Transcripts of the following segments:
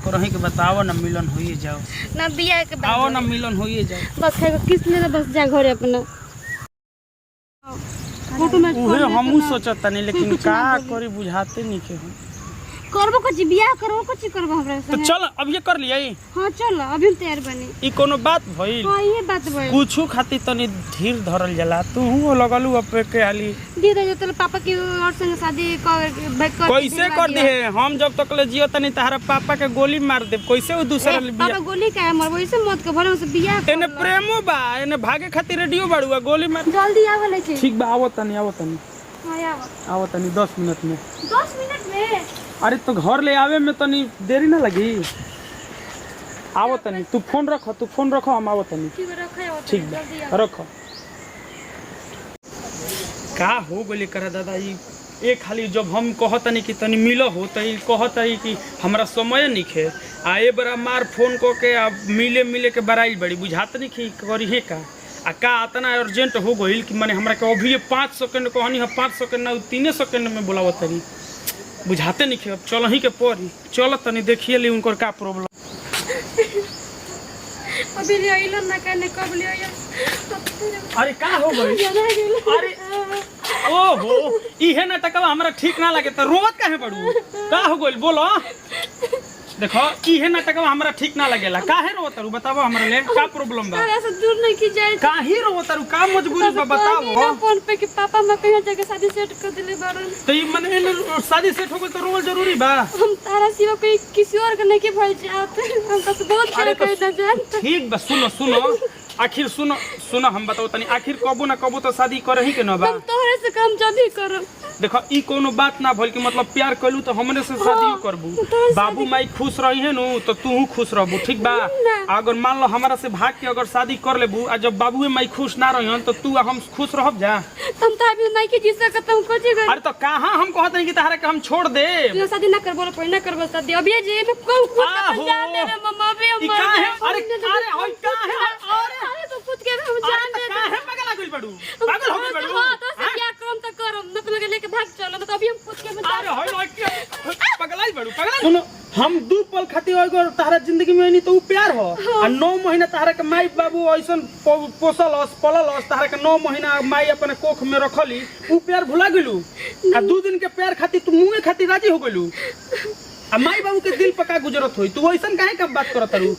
करही के बताओ ना मिलन होइए जाओ ना बिया के बात आओ ना मिलन होइए जाओ बस खाए किस ले बस जा घरे अपना फोटो में उहे हमहू सोचत तनी लेकिन का करी बुझाते नहीं के हम करबो कुछ बिया करबो कुछ करबो हमरा तो संगे चल अब ये कर लिया हां चल अभी तैयार बनी ई कोनो बात भइल हां ये बात भइल कुछ खातिर तनी धीर धरल जाला तू लगलू अपे के आली दीदी जो तेरे पापा की और संग शादी कर कैसे कर दे हम जब तक ले जियो तनी तारा पापा के गोली मार दे कैसे वो दूसरा ले पापा गोली का मर वैसे मत के भले से बिया एने प्रेमो बा एने भागे खातिर रेडियो बाड़ुआ गोली मार जल्दी आवे ले ठीक बा आवत तनी हां आवत तनी 10 मिनट में 10 मिनट में अरे तो घर ले आवे में तनी देरी ना लगी आवत तनी तू फोन रखो हम आवत तनी ठीक बा रखो का हो गले करा दादा ये खाली जब हम कहतनी कि तनी मिलो हो त कहतई कि हमरा समय निखे आ ए बरा मार फोन को के आ मिले के बराई बड़ी बुझात नहीं कि करी है का आ का इतना अर्जेंट हो गइल कि माने हमरा के अभी 5 सेकंड कहनी है 5 सेकंड ना 3 सेकंड में बुलावत तनी बुझाते नहीं कि अब चल ही के पड़ी चल तनी देखिए ली उनकर का प्रॉब्लम अभी ले आइलो ना कहने कब ले आया अरे का हो गई अरे ओहो इहे नाटकवा हमरा ठीक ना लगे त रोवत काहे पड़ू का हो गइल बोलो देखो इहे नाटकवा हमरा ठीक ना लगेला काहे रोवत रू बताओ हमरा ले का प्रॉब्लम बा ऐसा दूर नहीं की जाए काहे रोवत रू का मजबूरी बा बताओ फोन पे कि पापा मैं कहीं जगह शादी सेट कर दिले बारन तो ई मने शादी सेट हो गई तो रोवल जरूरी बा हम तारा सिवा कोई किसी और के नहीं के भइल जात हम तो बहुत अरे करे ना जान ठीक बा सुनो आखिर सुनो हम बताओ तनी आखिर कबो ना कबो तो शादी करही के न बा हम तोहरे से काम जब ही करब देखो ई कोनो बात ना भइल कि मतलब प्यार कलू तो हमरे से शादी करबू बाबू माई खुश रही है नु तो तू खुश रहबू ठीक बा अगर मान लो हमरा से भाग के अगर शादी कर लेबू आ जब बाबू माई खुश ना रही तो तू हम खुश रहब जा तुम तो अभी नहीं की जी सकत हम कुछ गए अरे तो कहां हम कहत नहीं कि तहरा के हम छोड़ दे तू शादी ना करबो कोई ना करबो शादी अभी जे में को खुद जान दे रे मम्मा भी हम अरे होय का है अरे तो खुद के हम जान दे काहे पागल गइल बड़ू पागल हो गइल बड़ू हां तो से क्या काम तो करम न तुम्हें लेके भाग चलो तो अभी हम खुद के अरे होय पागल बड़ू पागल सुनो हम 2 पल खातिर अगर तारा जिंदगी में नहीं तो उ प्यार हो आ 9 महीना तारा के माई बाबू ऐसन पोसलस पललस तारा के 9 महीना माई अपने कोख में रखली उ प्यार भुला गेलू आ 2 दिन के प्यार खातिर तू मुंह खातिर राजी हो गेलू आ माई बाबू के दिल पका गुजरत होई तू ऐसन काहे का बात करत रू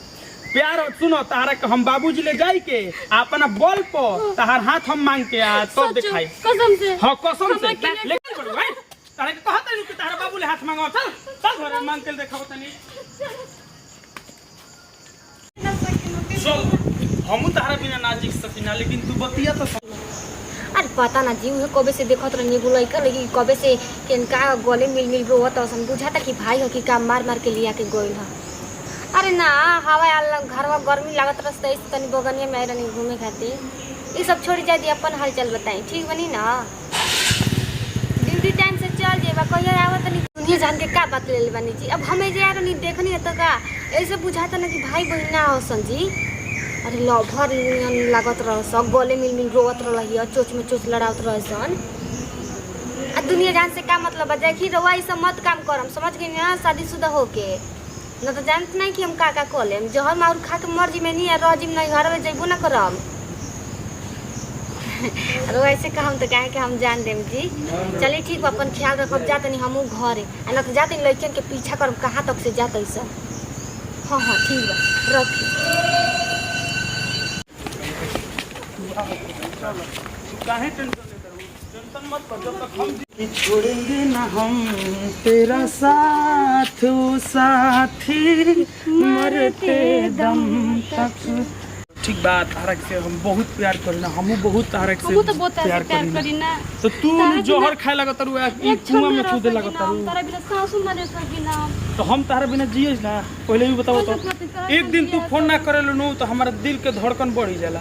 प्यार सुनो तारा के हम बाबूजी ले जाई के अपना बल पर तार हाथ हम मांग के आ तो दिखाई कसम से हां कसम से लेके पड़ू भाई तारा के कहत है कि तारा बाबू ले हाथ मांगो चल घरे मांग के देखाओ तनी चल हम तारा बिना ना जीख सकिना लेकिन तू बतिया तो अरे पता ना जी उहे कबे से देखत रहनी गुलई का लेकिन कबे से केनका गले मिल रोवत असन बुझाता कि भाई हो कि काम मार के लिया के गइल ह अरे ना हवा आल घरवा गर्मी लागत रस्ते इस तनी बगनिया में आइरनी घूमे खातिर ई सब छोड़ी जाए दी अपन हालचाल बताई ठीक बनी ना ड्यूटी टाइम से चल जेबा कहिया आवत नहीं दुनिया जान के का बात ले बनी जी अब हमें जे आरो नहीं देखनी है तो का ऐसे बुझाता ना कि भाई बहन ना हो संजी अरे लभर लागत रह सब गले मिल रोवत रही चोच में चोच लड़ावत रहसन आ दुनिया जान से का मतलब है देखी रवा ई सब मत काम करम समझ गई ना शादीशुदा होके न तो जानत नहीं कि हम का कॉलेम जहर मार खा के मर्जी में नहीं रह जिम नहीं घर में जइबो ना करम रो ऐसे का हम तो काहे के हम जान देम जी चलिए ठीक बा अपन ख्याल रखब जा तनी हमहू घरे आ न तो जाते लइकन के पीछा करब कहां तक से जात ऐसा हां ठीक बा रख काहे टेंशन मत कर जब तक हम छोड़ेंगे ना हम तेरा साथ साथी मरते दम तक ठीक बात तारक से हम बहुत प्यार करीना हमहू बहुत तारक से तो बहुत प्यार करीना तो तू जोहर खाए लगत रू ई कुआं में कूदे लगत रू तारा बिना सासु मरे सकीना तो हम तारा बिना जिए ना पहले भी बताओ तो एक दिन तू फोन ना करेलु नु तो हमारा दिल के धड़कन बढ़ी जाला।